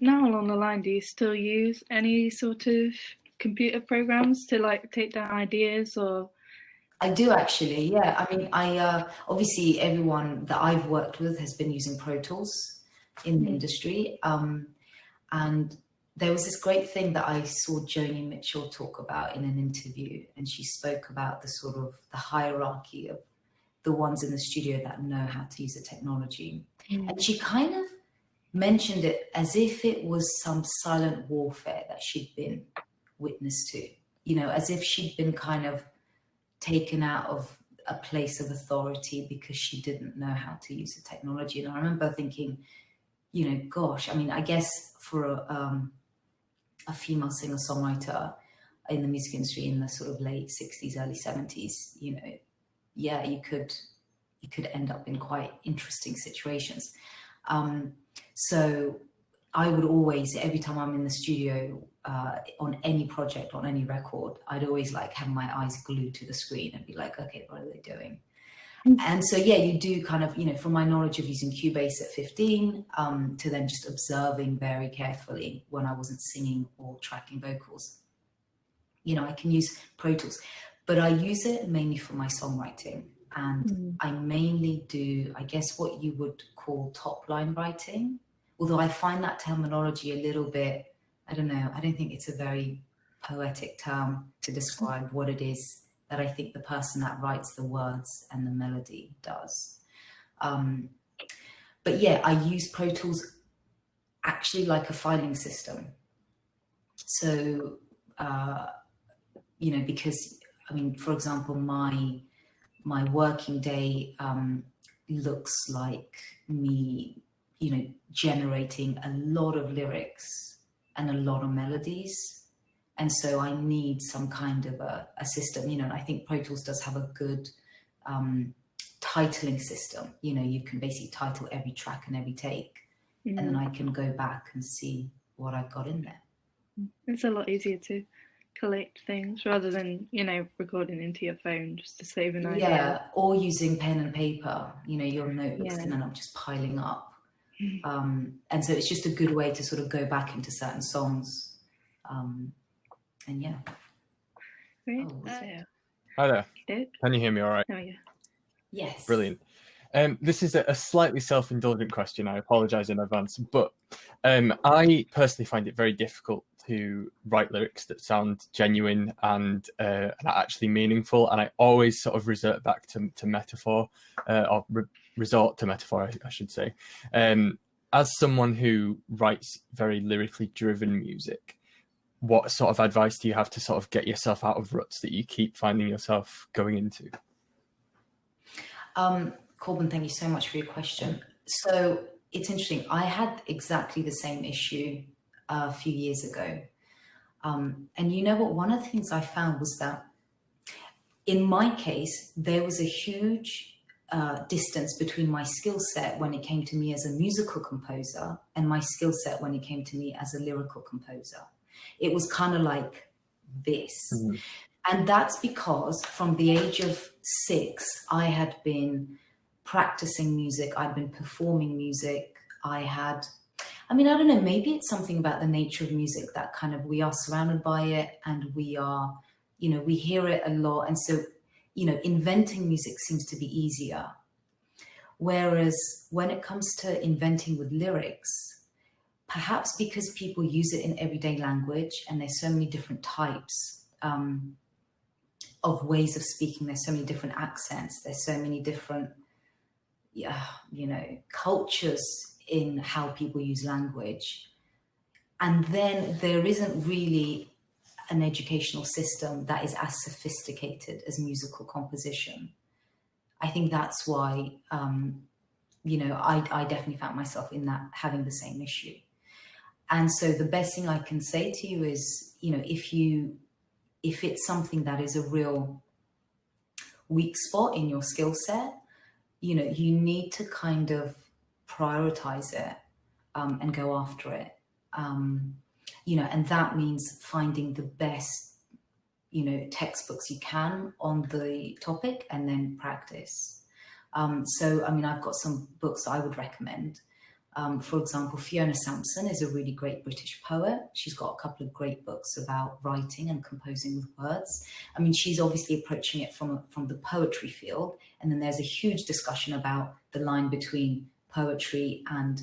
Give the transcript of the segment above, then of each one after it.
now along the line, do you still use any sort of computer programs to like take down ideas or? I do actually, yeah. I mean, obviously everyone that I've worked with has been using Pro Tools in the industry. And there was this great thing that I saw Joni Mitchell talk about in an interview, and she spoke about the sort of the hierarchy of the ones in the studio that know how to use the technology. And she kind of mentioned it as if it was some silent warfare that she'd been witness to, you know, as if she'd been kind of taken out of a place of authority because she didn't know how to use the technology. And I remember thinking, you know, gosh, I mean, I guess for a female singer-songwriter in the music industry in the sort of late 60s, early 70s, you know, yeah, you could end up in quite interesting situations. So I would always, every time I'm in the studio on any project, on any record, I'd always like have my eyes glued to the screen and be like, okay, what are they doing? And so, yeah, you do kind of, you know, from my knowledge of using Cubase at 15 to then just observing very carefully when I wasn't singing or tracking vocals, you know, I can use Pro Tools, but I use it mainly for my songwriting. And I mainly do, I guess, what you would call top line writing. Although I find that terminology a little bit, I don't know, I don't think it's a very poetic term to describe what it is that I think the person that writes the words and the melody does. But yeah, I use Pro Tools actually like a filing system. So, you know, because, I mean, for example, my working day looks like me, you know, generating a lot of lyrics and a lot of melodies. And so I need some kind of a system, you know, and I think Pro Tools does have a good titling system. You know, you can basically title every track and every take, and then I can go back and see what I've got in there. It's a lot easier to collect things rather than, you know, recording into your phone just to save an idea. Yeah, or using pen and paper, you know, your notebooks can end up just piling up. And so it's just a good way to sort of go back into certain songs. And yeah. Great. Hi there. Can you hear me all right? Oh, yeah. Yes. Brilliant. This is a slightly self-indulgent question. I apologize in advance, but I personally find it very difficult to write lyrics that sound genuine and actually meaningful. And I always sort of resort back to metaphor, or resort to metaphor, I should say. As someone who writes very lyrically driven music, what sort of advice do you have to sort of get yourself out of ruts that you keep finding yourself going into? Corbin, thank you so much for your question. So it's interesting. I had exactly the same issue a few years ago. And you know what? One of the things I found was that in my case, there was a huge distance between my skill set when it came to me as a musical composer and my skill set when it came to me as a lyrical composer. It was kind of like this. And that's because from the age of 6, I had been practicing music. I'd been performing music. I don't know, maybe it's something about the nature of music that kind of we are surrounded by it and we are, you know, we hear it a lot. And so, you know, inventing music seems to be easier. Whereas when it comes to inventing with lyrics, perhaps because people use it in everyday language and there's so many different types of ways of speaking, there's so many different accents, there's so many different, you know, cultures in how people use language. And then there isn't really an educational system that is as sophisticated as musical composition. I think that's why, you know, I definitely found myself in that, having the same issue. And so the best thing I can say to you is, you know, if it's something that is a real weak spot in your skill set, you know, you need to kind of prioritize it and go after it. You know, and that means finding the best, you know, textbooks you can on the topic and then practice. So, I mean, I've got some books I would recommend. For example, Fiona Sampson is a really great British poet. She's got a couple of great books about writing and composing with words. I mean, she's obviously approaching it from the poetry field. And then there's a huge discussion about the line between poetry and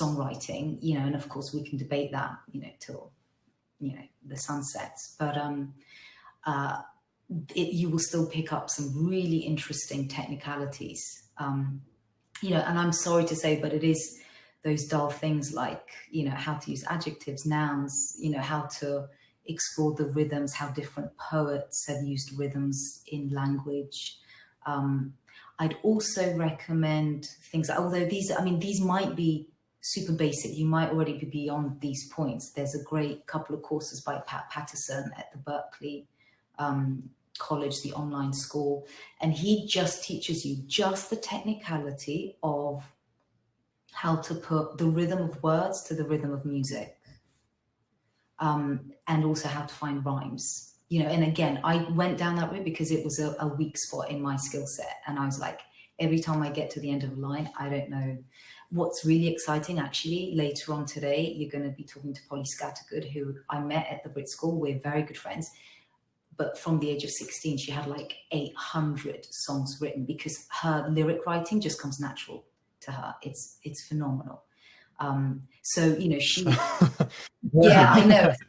songwriting, you know, and of course we can debate that, you know, till, you know, the sun sets. But you will still pick up some really interesting technicalities. You know, and I'm sorry to say, but it is those dull things like, you know, how to use adjectives, nouns, you know, how to explore the rhythms, how different poets have used rhythms in language. I'd also recommend things, although these, I mean, these might be super basic. You might already be beyond these points. There's a great couple of courses by Pat Patterson at the Berkeley College, the online school, and he just teaches you just the technicality of how to put the rhythm of words to the rhythm of music, and also how to find rhymes, you know. And again, I went down that route because it was a weak spot in my skill set, and I was like, every time I get to the end of a line, I don't know. What's really exciting, actually, later on today, you're going to be talking to Polly Scattergood, who I met at the Brit School. We're very good friends. But from the age of 16, she had like 800 songs written because her lyric writing just comes natural to her. It's phenomenal. So, you know, she, yeah, I know, it's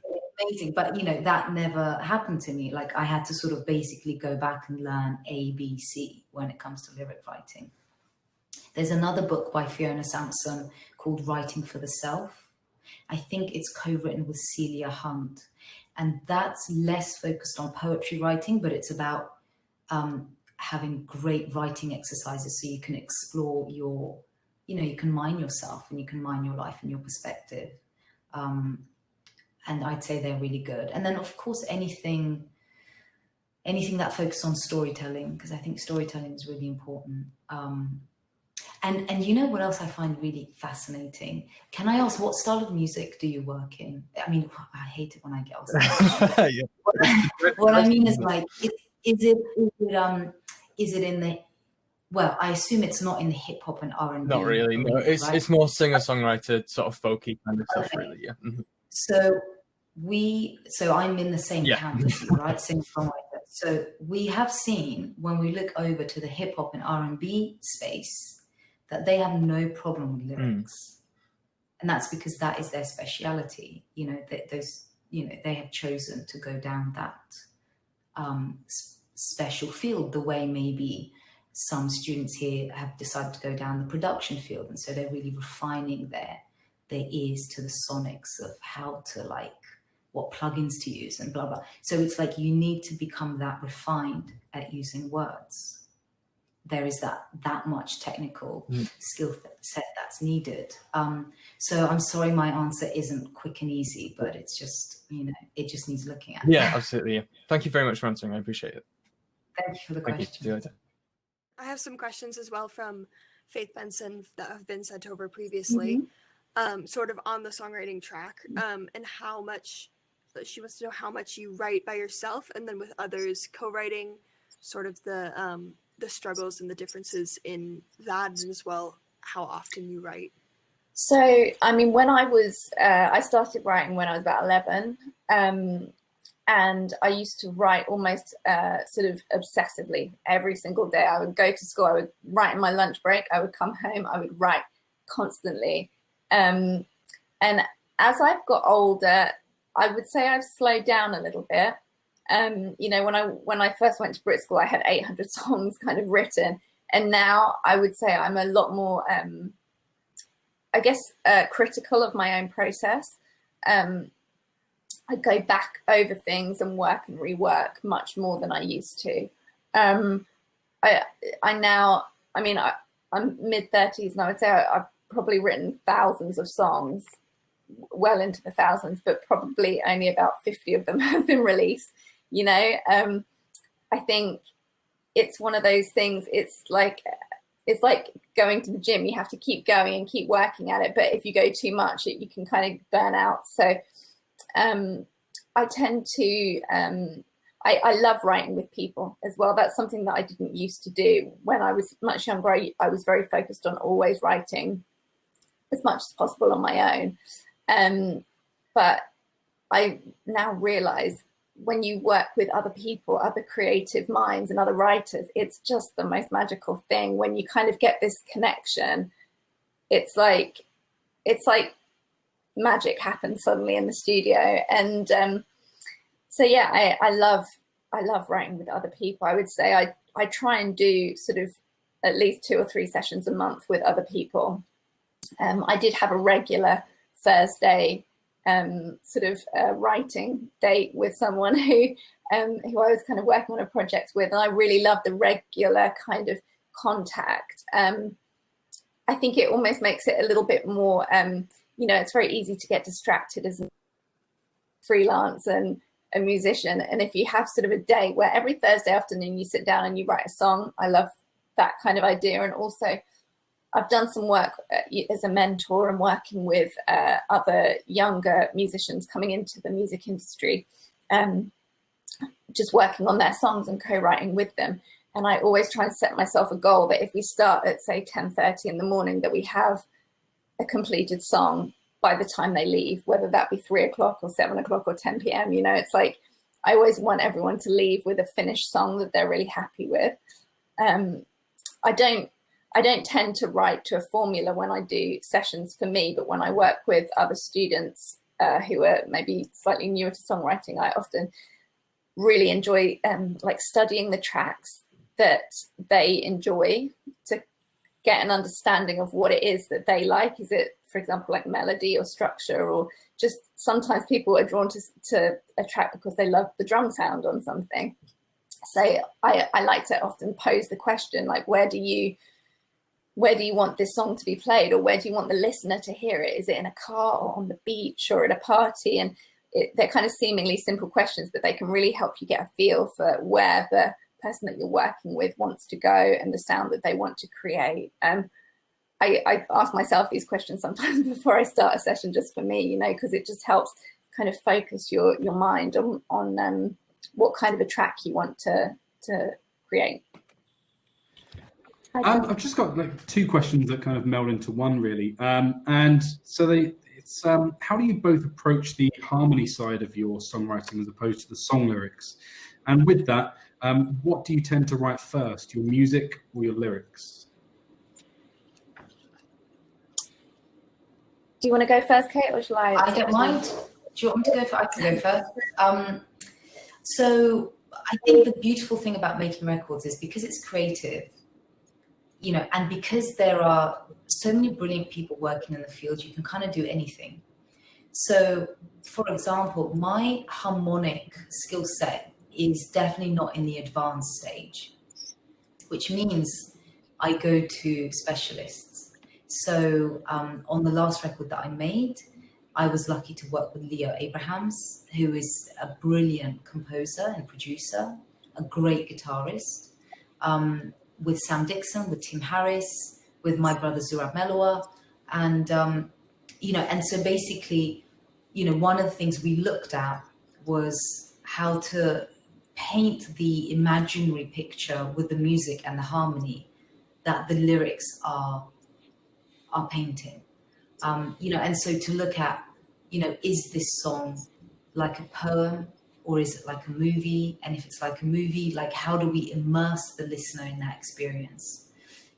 amazing. But, you know, that never happened to me. Like, I had to sort of basically go back and learn A, B, C when it comes to lyric writing. There's another book by Fiona Sampson called Writing for the Self. I think it's co-written with Celia Hunt. And that's less focused on poetry writing, but it's about having great writing exercises so you can explore your, you know, you can mine yourself and you can mine your life and your perspective. And I'd say they're really good. And then, of course, anything that focuses on storytelling, because I think storytelling is really important. And you know what else I find really fascinating? Can I ask, what style of music do you work in? I mean, I hate it when I get asked that. Yeah. What I mean is, like, is it in the, well, I assume it's not in the hip hop and R&B. Not really, no. It's more singer-songwriter, sort of folky kind of stuff, really, yeah. Mm-hmm. So I'm in the same camp as you, right? Singer-songwriter. So we have seen, when we look over to the hip hop and R&B space, that they have no problem with lyrics. And that's because that is their speciality. You know, those, you know, they have chosen to go down that special field, the way maybe some students here have decided to go down the production field. And so they're really refining their ears to the sonics of how to, like, what plugins to use and blah, blah. So it's like you need to become that refined at using words. There is that much technical skill set that's needed. So I'm sorry my answer isn't quick and easy, but it's just, you know, it just needs looking at. Yeah, absolutely. Yeah. Thank you very much for answering. I appreciate it. Thank you for the question. See you later. I have some questions as well from Faith Benson that have been sent over previously, sort of on the songwriting track, and how much, she wants to know how much you write by yourself and then with others, co-writing, sort of the struggles and the differences in that, and as well how often you write. So, I mean, when I was, I started writing when I was about 11, and I used to write almost sort of obsessively every single day. I would go to school, I would write in my lunch break, I would come home, I would write constantly. And as I've got older, I would say I've slowed down a little bit. You know, when I first went to Brit School, I had 800 songs kind of written, and now I would say I'm a lot more, I guess, critical of my own process. I go back over things and work and rework much more than I used to. I'm mid-30s, and I would say I've probably written thousands of songs, well into the thousands, but probably only about 50 of them have been released. You know, I think it's one of those things. It's like going to the gym. You have to keep going and keep working at it. But if you go too much, you can kind of burn out. So I tend to, I love writing with people as well. That's something that I didn't used to do. When I was much younger, I was very focused on always writing as much as possible on my own. But I now realize when you work with other people, other creative minds and other writers, it's just the most magical thing. When you kind of get this connection, it's like magic happens suddenly in the studio. And so yeah, I love writing with other people. I would say I try and do sort of at least 2 or 3 sessions a month with other people. I did have a regular Thursday sort of writing date with someone who I was kind of working on a project with, and I really love the regular kind of contact. I think it almost makes it a little bit more, you know, it's very easy to get distracted as a freelance and a musician. And if you have sort of a day where every Thursday afternoon you sit down and you write a song, I love that kind of idea. And also I've done some work as a mentor and working with other younger musicians coming into the music industry, just working on their songs and co-writing with them. And I always try and set myself a goal that if we start at, say, 10:30 in the morning, that we have a completed song by the time they leave, whether that be 3 o'clock or 7 o'clock or 10 p.m. You know, it's like I always want everyone to leave with a finished song that they're really happy with. I don't tend to write to a formula when I do sessions for me, but when I work with other students who are maybe slightly newer to songwriting, I often really enjoy like studying the tracks that they enjoy to get an understanding of what it is that they like. Is it, for example, like melody or structure, or just sometimes people are drawn to a track because they love the drum sound on something. So I like to often pose the question, like, where do you want this song to be played, or where do you want the listener to hear it? Is it in a car or on the beach or at a party? And they're kind of seemingly simple questions, but they can really help you get a feel for where the person that you're working with wants to go and the sound that they want to create. I ask myself these questions sometimes before I start a session, just for me, you know, because it just helps kind of focus your mind on what kind of a track you want to create. I've just got like 2 questions that kind of meld into one, really. And so it's how do you both approach the harmony side of your songwriting as opposed to the song lyrics? And with that, what do you tend to write first, your music or your lyrics? Do you want to go first, Kate, or shall I? I don't mind. Do you want me to go first? I can go first. So I think the beautiful thing about making records is because it's creative, you know, and because there are so many brilliant people working in the field, you can kind of do anything. So, for example, my harmonic skill set is definitely not in the advanced stage, which means I go to specialists. So on the last record that I made, I was lucky to work with Leo Abrahams, who is a brilliant composer and producer, a great guitarist, with Sam Dixon, with Tim Harris, with my brother Zurab Melua. And, you know, and so basically, you know, one of the things we looked at was how to paint the imaginary picture with the music and the harmony that the lyrics are painting. You know, and so to look at, you know, is this song like a poem or is it like a movie? And if it's like a movie, like how do we immerse the listener in that experience?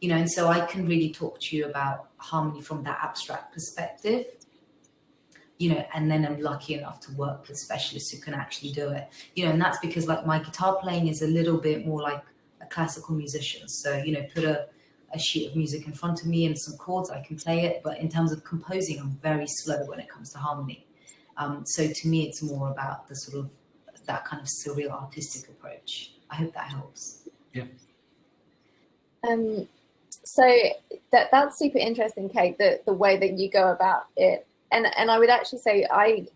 You know, and so I can really talk to you about harmony from that abstract perspective, you know, and then I'm lucky enough to work with specialists who can actually do it, you know, and that's because like my guitar playing is a little bit more like a classical musician. So, you know, put a sheet of music in front of me and some chords, I can play it. But in terms of composing, I'm very slow when it comes to harmony. So to me, it's more about the sort of that kind of surreal artistic approach. I hope that helps. Yeah. So that's super interesting, Kate, the way that you go about it. And I would actually say I,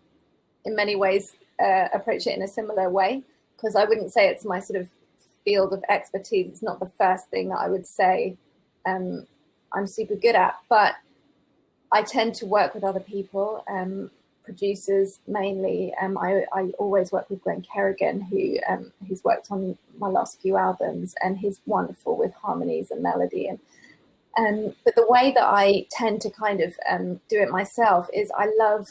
in many ways, approach it in a similar way, because I wouldn't say it's my sort of field of expertise. It's not the first thing that I would say I'm super good at, but I tend to work with other people, producers mainly. I always work with Glenn Kerrigan, who's worked on my last few albums, and he's wonderful with harmonies and melody. And But the way that I tend to kind of do it myself is I love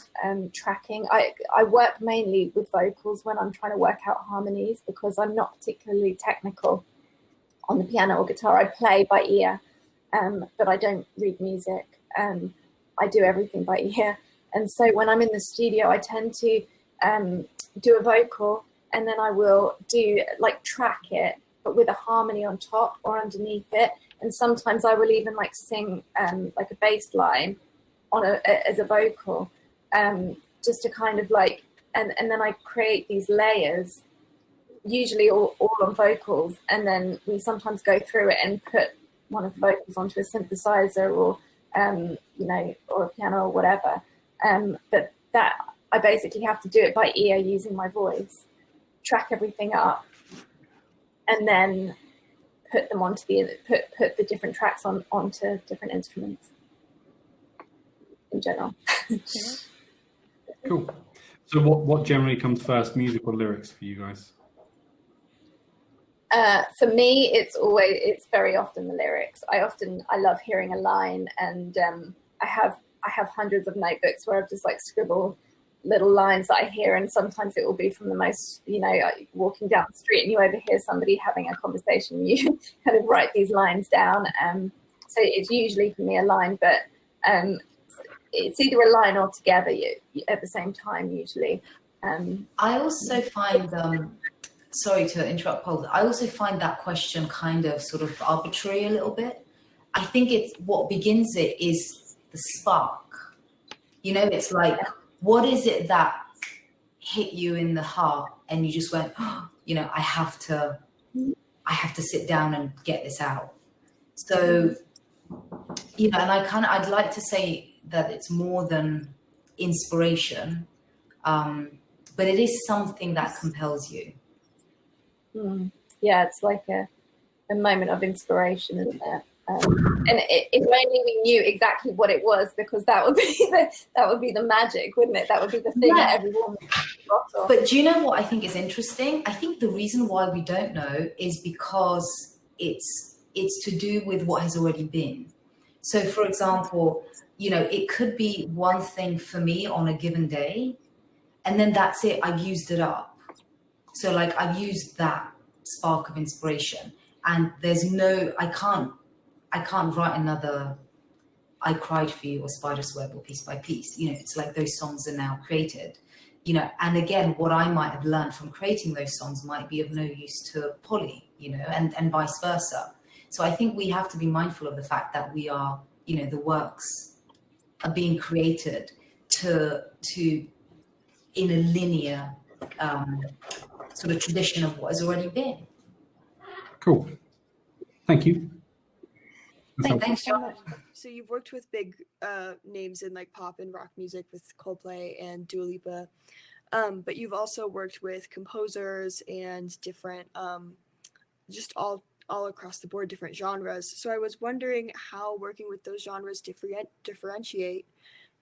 tracking. I work mainly with vocals when I'm trying to work out harmonies, because I'm not particularly technical on the piano or guitar. I play by ear, but I don't read music. I do everything by ear. And so when I'm in the studio, I tend to do a vocal, and then I will do like track it, but with a harmony on top or underneath it. And sometimes I will even like sing like a bass line on as a vocal, just to kind of like, and then I create these layers, usually all on vocals, and then we sometimes go through it and put one of the vocals onto a synthesizer or you know, or a piano or whatever. But that I basically have to do it by ear using my voice, track everything up, and then put them onto put the different tracks onto different instruments in general. Cool. So what generally comes first, music or lyrics for you guys? For me, it's very often the lyrics. I love hearing a line, and I have hundreds of notebooks where I've just like scribbled little lines that I hear, and sometimes it will be from the most, you know, walking down the street and you overhear somebody having a conversation, you kind of write these lines down. So it's usually for me a line, but it's either a line or together at the same time usually. I also find, sorry to interrupt, Paul, I also find that question kind of sort of arbitrary a little bit. I think it's what begins it is the spark. You know, it's like, what is it that hit you in the heart and you just went, oh, you know, I have to sit down and get this out. So, you know, and I'd like to say that it's more than inspiration, but it is something that compels you. Yeah, it's like a moment of inspiration, isn't it? And if only we knew exactly what it was, because that would be the magic, wouldn't it? That would be the thing that everyone got on. But do you know what I think is interesting? I think the reason why we don't know is because it's to do with what has already been. So, for example, you know, it could be one thing for me on a given day, and then that's it. I've used it up. So, like, I've used that spark of inspiration, and I can't write another I Cried for You or Spider's Web or Piece by Piece. You know, it's like those songs are now created, you know, and again, what I might have learned from creating those songs might be of no use to Polly, you know, and vice versa. So I think we have to be mindful of the fact that we are, you know, the works are being created to in a linear sort of tradition of what has already been. Cool. Thank you. Thanks, John. So you've worked with big names in like pop and rock music with Coldplay and Dua Lipa, but you've also worked with composers and different, just all across the board, different genres. So I was wondering how working with those genres differentiate,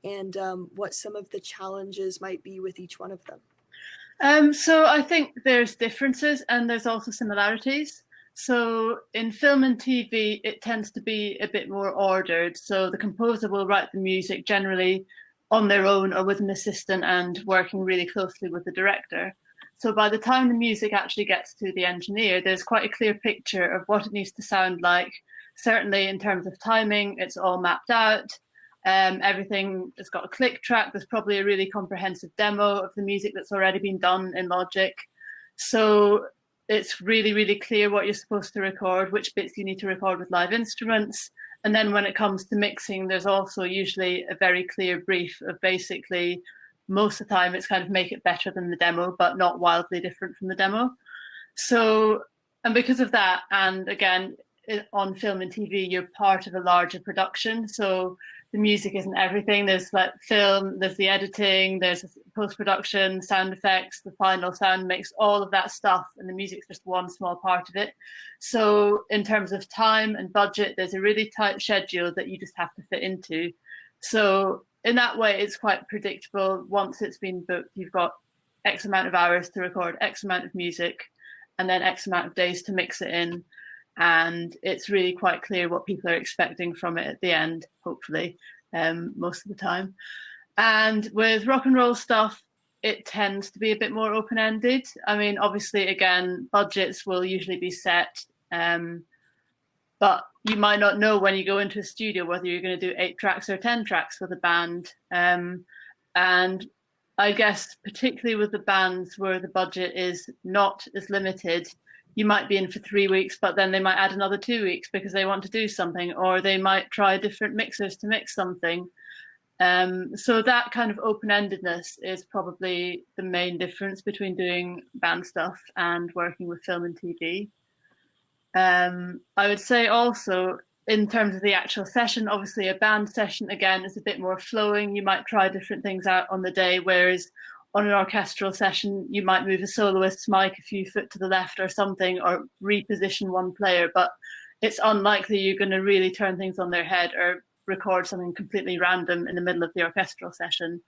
and what some of the challenges might be with each one of them. So I think there's differences and there's also similarities. So in film and TV, it tends to be a bit more ordered. So the composer will write the music generally on their own or with an assistant and working really closely with the director. So by the time the music actually gets to the engineer, there's quite a clear picture of what it needs to sound like. Certainly in terms of timing, it's all mapped out. Everything has got a click track. There's probably a really comprehensive demo of the music that's already been done in Logic. So it's really, really clear what you're supposed to record, which bits you need to record with live instruments. And then when it comes to mixing, there's also usually a very clear brief of basically, most of the time it's kind of make it better than the demo, but not wildly different from the demo. So, and because of that, and again, on film and TV, you're part of a larger production. So the music isn't everything. There's like film, there's the editing, there's post-production, sound effects, the final sound mix, all of that stuff. And the music's just one small part of it. So in terms of time and budget, there's a really tight schedule that you just have to fit into. So in that way, it's quite predictable. Once it's been booked, you've got X amount of hours to record X amount of music and then X amount of days to mix it in. and it's really quite clear what people are expecting from it at the end, hopefully, most of the time. And with rock and roll stuff, it tends to be a bit more open-ended. I mean, obviously, again, budgets will usually be set, but you might not know when you go into a studio whether you're going to do 8 tracks or 10 tracks with a band. And I guess particularly with the bands where the budget is not as limited, you might be in for 3 weeks, but then they might add another 2 weeks because they want to do something, or they might try different mixers to mix something. So that kind of open-endedness is probably the main difference between doing band stuff and working with film and TV. I would say also, in terms of the actual session, obviously a band session, again, is a bit more flowing. You might try different things out on the day, whereas on an orchestral session, you might move a soloist's mic a few foot to the left or something, or reposition one player, but it's unlikely you're going to really turn things on their head or record something completely random in the middle of the orchestral session.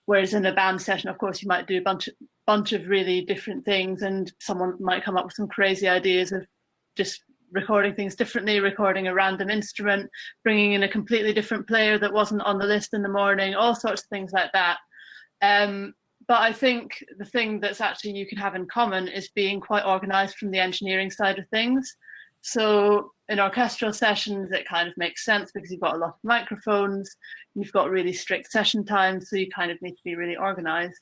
Whereas in a band session, of course, you might do a bunch of really different things, and someone might come up with some crazy ideas of just recording things differently, recording a random instrument, bringing in a completely different player that wasn't on the list in the morning, all sorts of things like that. But I think the thing that's actually you can have in common is being quite organized from the engineering side of things. So in orchestral sessions, it kind of makes sense because you've got a lot of microphones, you've got really strict session times, so you kind of need to be really organized.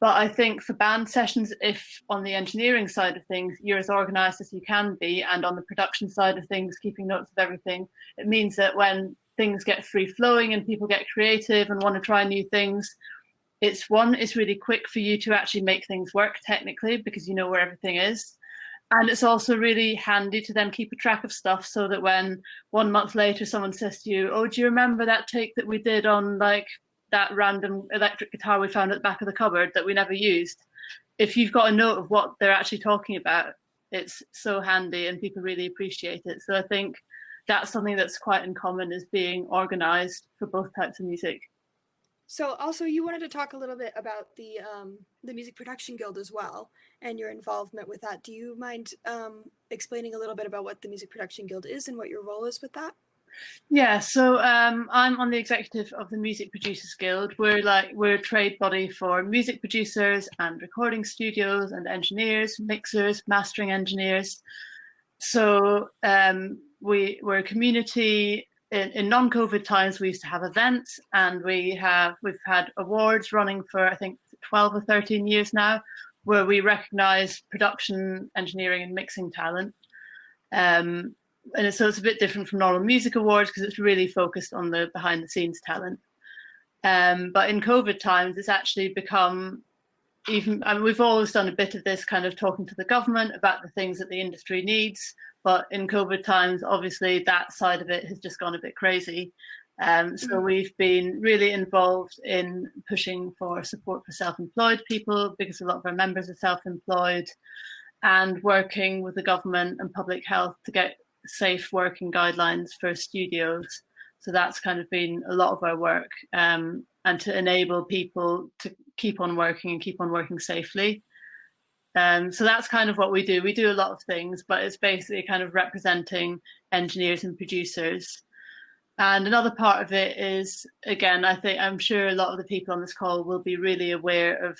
But I think for band sessions, if on the engineering side of things, you're as organized as you can be, and on the production side of things, keeping notes of everything, it means that when things get free flowing and people get creative and want to try new things, it's really quick for you to actually make things work technically because you know where everything is. And it's also really handy to then keep a track of stuff so that when 1 month later someone says to you, oh, do you remember that take that we did on like that random electric guitar we found at the back of the cupboard that we never used? If you've got a note of what they're actually talking about, it's so handy and people really appreciate it. So I think that's something that's quite in common, is being organized for both types of music. So also you wanted to talk a little bit about the Music Production Guild as well and your involvement with that. Do you mind explaining a little bit about what the Music Production Guild is and what your role is with that? Yeah, so I'm on the executive of the Music Producers Guild. We're a trade body for music producers and recording studios and engineers, mixers, mastering engineers. So we're a community. In non-COVID times, we used to have events, and we've had awards running for I think 12 or 13 years now, where we recognise production, engineering, and mixing talent. And so it's a bit different from normal music awards because it's really focused on the behind-the-scenes talent. But in COVID times, it's actually become we've always done a bit of this kind of talking to the government about the things that the industry needs. But in COVID times, obviously, that side of it has just gone a bit crazy. So we've been really involved in pushing for support for self-employed people because a lot of our members are self-employed, and working with the government and public health to get safe working guidelines for studios. So that's kind of been a lot of our work, and to enable people to keep on working safely. So that's kind of what we do. We do a lot of things, but it's basically kind of representing engineers and producers. And another part of it is, again, I'm sure a lot of the people on this call will be really aware of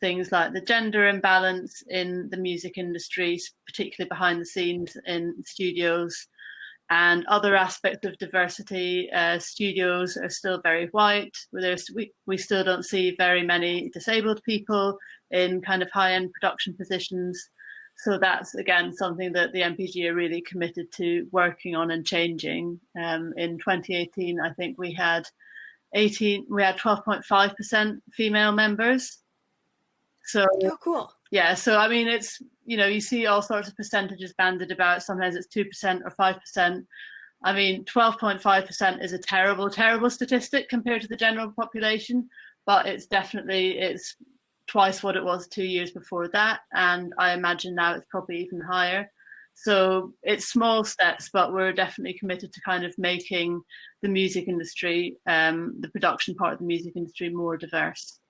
things like the gender imbalance in the music industry, particularly behind the scenes in studios, and other aspects of diversity. Studios are still very white. We still don't see very many disabled people in kind of high-end production positions. So that's, again, something that the MPG are really committed to working on and changing. In 2018, I think we had 12.5% female members. So, oh, cool. Yeah, so I mean, it's, you see all sorts of percentages banded about. Sometimes it's 2% or 5%. I mean, 12.5% is a terrible, terrible statistic compared to the general population, but it's twice what it was 2 years before that. And I imagine now it's probably even higher. So it's small steps, but we're definitely committed to kind of making the music industry, the production part of the music industry, more diverse.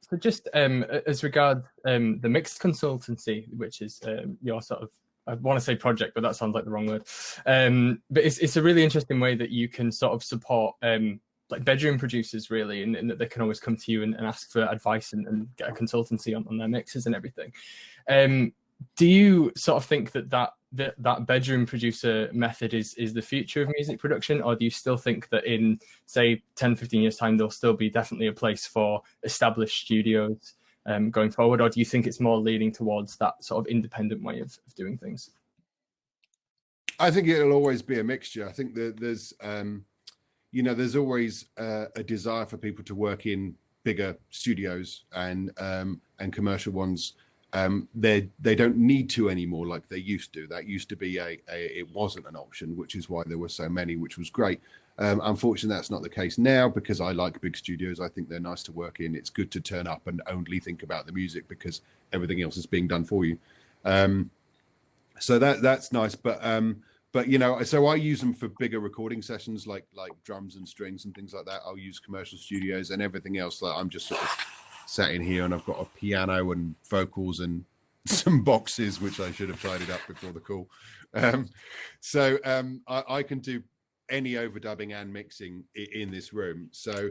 So just as regards the mixed consultancy, which is your sort of I want to say project, but that sounds like the wrong word. But it's a really interesting way that you can sort of support like bedroom producers, really, and that they can always come to you and ask for advice and get a consultancy on their mixes and everything. Do you sort of think that bedroom producer method is the future of music production, or do you still think that in, say, 10, 15 years' time, there'll still be definitely a place for established studios going forward, or do you think it's more leaning towards that sort of independent way of doing things? I think it'll always be a mixture. I think that there's always a desire for people to work in bigger studios and commercial ones. They don't need to anymore like they used to. That used to be it wasn't an option, which is why there were so many, which was great. Unfortunately, that's not the case now, because I like big studios. I think they're nice to work in. It's good to turn up and only think about the music because everything else is being done for you. So that's nice. But so I use them for bigger recording sessions, like drums and strings and things like that. I'll use commercial studios, and everything else, like I'm just sort of sat in here and I've got a piano and vocals and some boxes, which I should have tidied up before the call. I can do any overdubbing and mixing in this room. So,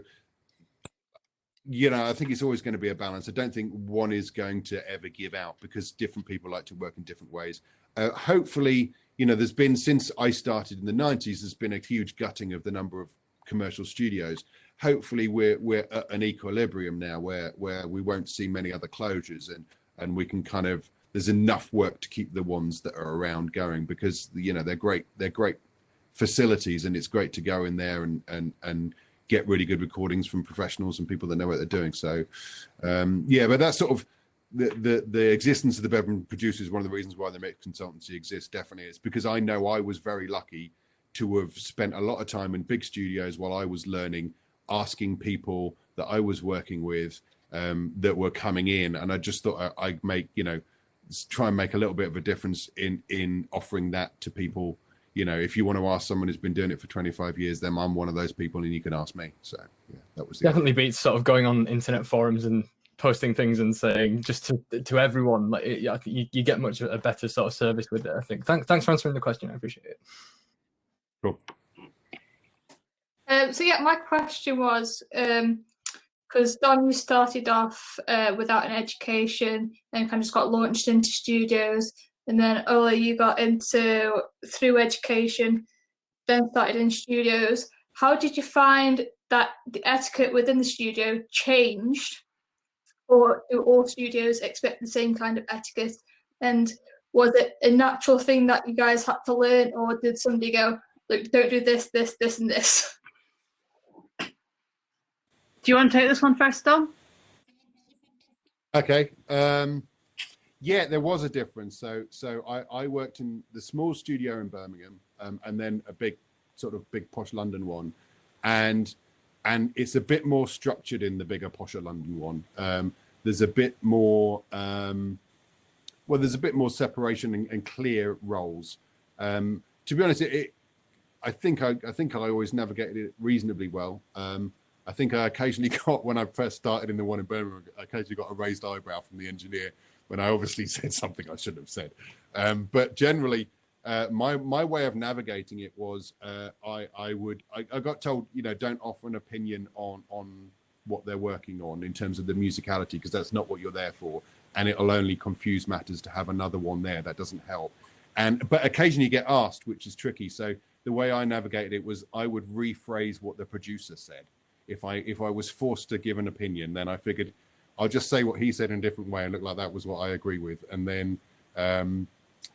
I think it's always going to be a balance. I don't think one is going to ever give out, because different people like to work in different ways. Hopefully, there's been, since I started in the 90s, there's been a huge gutting of the number of commercial studios. Hopefully we're at an equilibrium now where we won't see many other closures, and we can kind of, there's enough work to keep the ones that are around going, because they're great facilities, and it's great to go in there and get really good recordings from professionals and people that know what they're doing. So but that's sort of the existence of the bedroom producer is one of the reasons why the mix consultancy exists. Definitely, it's because I know I was very lucky to have spent a lot of time in big studios while I was learning, asking people that I was working with that were coming in, and I just thought I'd make try and make a little bit of a difference in offering that to people. If you want to ask someone who's been doing it for 25 years, then I'm one of those people, and you can ask me. So yeah, that was definitely beats sort of going on internet forums and posting things and saying just to everyone. Like you get much a better sort of service with it, I think. Thanks for answering the question. I appreciate it. Cool. So yeah, my question was, because Don, you started off without an education and kind of just got launched into studios, and then Ola, you got into through education, then started in studios. How did you find that the etiquette within the studio changed, or do all studios expect the same kind of etiquette? And was it a natural thing that you guys had to learn, or did somebody go, look, don't do this, this, this, and this? Do you want to take this one first, Dom? Okay. Yeah, there was a difference. So I worked in the small studio in Birmingham, and then a big posh London one, and it's a bit more structured in the bigger posher London one. There's a bit more there's a bit more separation and clear roles. To be honest, I think I always navigated it reasonably well. I think I occasionally got, when I first started in the one in Birmingham, I occasionally got a raised eyebrow from the engineer when I obviously said something I shouldn't have said. But generally, my way of navigating it was I got told, don't offer an opinion on what they're working on in terms of the musicality, because that's not what you're there for, and it'll only confuse matters to have another one there. That doesn't help. But occasionally you get asked, which is tricky. So the way I navigated it was I would rephrase what the producer said. If I was forced to give an opinion, then I figured I'll just say what he said in a different way and look like that was what I agree with. And then,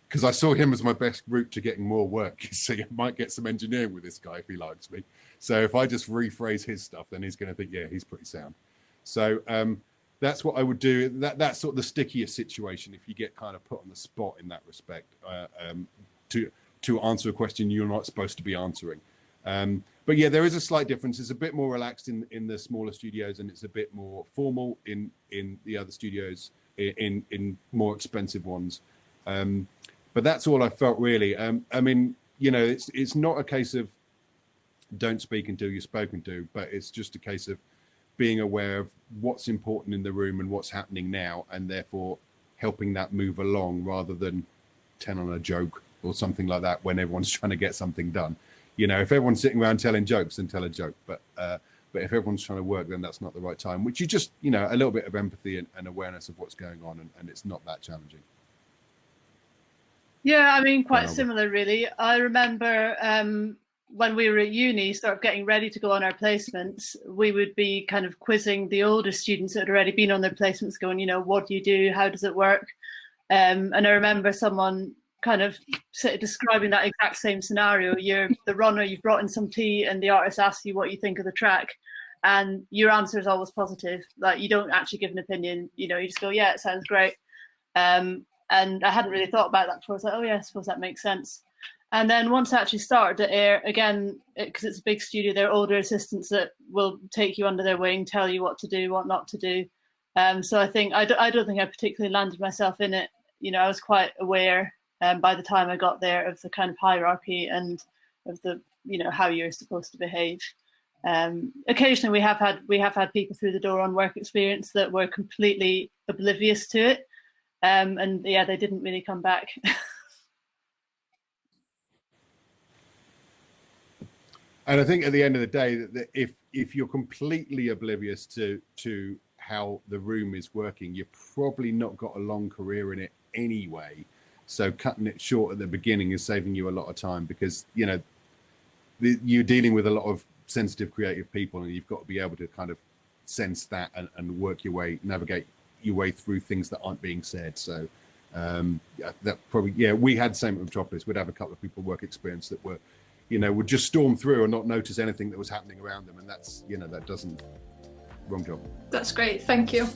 because I saw him as my best route to getting more work, so you might get some engineering with this guy if he likes me. So if I just rephrase his stuff, then he's going to think, yeah, he's pretty sound. So that's what I would do. That's sort of the stickiest situation if you get kind of put on the spot in that respect, to answer a question you're not supposed to be answering. But yeah, there is a slight difference. It's a bit more relaxed in the smaller studios, and it's a bit more formal in the other studios, in more expensive ones. But that's all I felt, really. I mean, it's not a case of don't speak until you're spoken to, but it's just a case of being aware of what's important in the room and what's happening now, and therefore helping that move along rather than 10 on a joke or something like that when everyone's trying to get something done. You know, if everyone's sitting around telling jokes, then tell a joke. But if everyone's trying to work, then that's not the right time, which you just, you know, a little bit of empathy and awareness of what's going on, and it's not that challenging. Yeah, I mean, quite similar, really. I remember when we were at uni, sort of getting ready to go on our placements, we would be kind of quizzing the older students that had already been on their placements, going, you know, what do you do? How does it work? And I remember someone kind of describing that exact same scenario. You're the runner, you've brought in some tea, and the artist asks you what you think of the track, and your answer is always positive. Like, you don't actually give an opinion, you know, you just go, yeah, it sounds great. And I hadn't really thought about that before. I was like, oh yeah, I suppose that makes sense. And then once I actually started to air, again, because it's a big studio, there are older assistants that will take you under their wing, tell you what to do, what not to do. So I think, I don't think I particularly landed myself in it. You know, I was quite aware by the time I got there of the kind of hierarchy and of the, you know, how you're supposed to behave. Occasionally we have had people through the door on work experience that were completely oblivious to it. And yeah, they didn't really come back. And I think at the end of the day, that if you're completely oblivious to how the room is working, you've probably not got a long career in it anyway. So cutting it short at the beginning is saving you a lot of time, because, you know, you're dealing with a lot of sensitive, creative people, and you've got to be able to kind of sense that and work your way, navigate your way through things that aren't being said. So that probably, yeah, we had same at Metropolis. We'd have a couple of people work experience that were, you know, would just storm through and not notice anything that was happening around them, and that's, you know, that doesn't, wrong job. That's great, thank you.